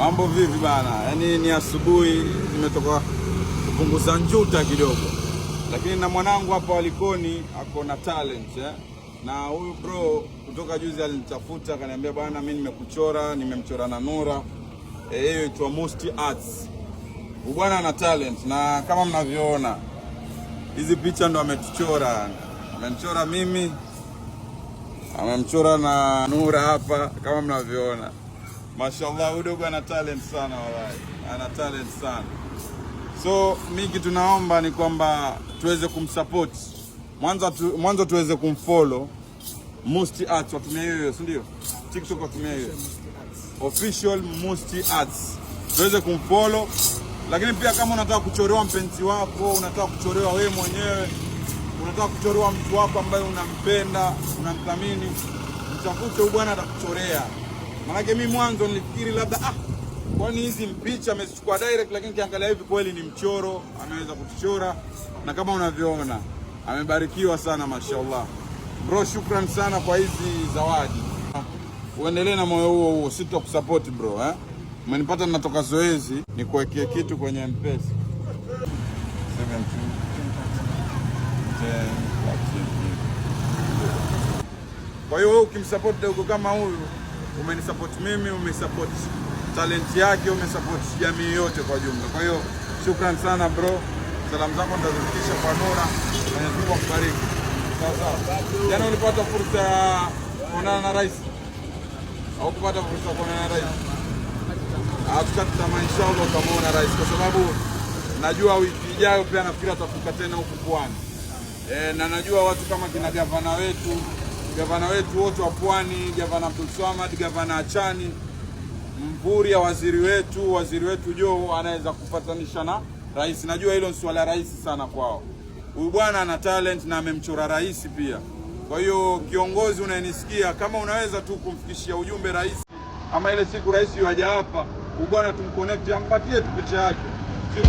Mambo vipi bana? Yaani ni asubuhi, nimetoka kupunguza njuta kidogo, lakini na mwanangu hapa walikoni ako na talent na huyu bro kutoka juzi alinitafuta akaniambia, bwana mimi nimekuchora, nimemchora na Nura, hiyo itwa Musti Arts. Huyu bwana ana talent, na kama mnavyoona hizi picha ndo ametuchora. Amemchora mimi, amemchora na Nura hapa kama mnavyoona. Mashallah, huyu dogo ana talent sana wallahi. Ana talent sana. So mimi kitu naomba ni kwamba tuweze kumsupport. Mwanzo tuweze kumfollow Musti Arts, watumia hiyo, si ndio? TikTok watumia hiyo. Official Musti Arts. Tuweze kumfollow. Lakini pia kama unataka kuchorewa mpenzi wako, unataka kuchorewa wewe mwenyewe, unataka kuchorewa mtu wako ambaye unampenda, unamthamini, mtafute huyu bwana atakuchorea. Maana mimi mwanzo nilifikiri labda kwani hizi picha amezichukua direct, lakini kiangalia hivi kweli ni mchoro, ameweza kutuchora na kama unavyoona amebarikiwa sana, mashallah. Bro, shukran sana kwa hizi zawadi. Uendelee na moyo huo huo, sitakusupport bro Umenipata natoka zoezi, ni kuwekea kitu kwenye M-Pesa. 17 Kwa hiyo ukimsupport dogo kama huyu, umenisupport mimi, umesupport talent yake, umesupport jamii yote kwa jumla. Kwa hiyo shukran sana bro. Salamu zako nitazifikisha kwa Nura. Mwenyezi Mungu akubariki. Sawa. Jana ulipata fursa ya kuonana na rais? Au kupata fursa ya kuonana na rais? Tukati tamaa inshallah utamuona rais, kwa sababu najua wiki ijayo pia nafikiri atafika tena huku Pwani. Na najua watu kama kina gavana wetu wote wa Pwani, gavana Abdul Swamad, gavana Achani, Mvurya, waziri wetu Joho anaweza kupatanisha na rais. Najua hilo ni swala rahisi sana kwao. Huyu bwana ana talent na amemchora rais pia. Kwa hiyo kiongozi unayenisikia, kama unaweza tu kumfikishia ujumbe rais, ama ile siku rais yuaja hapa, huyu bwana tumconnect, ampatie tu picha yake. Sio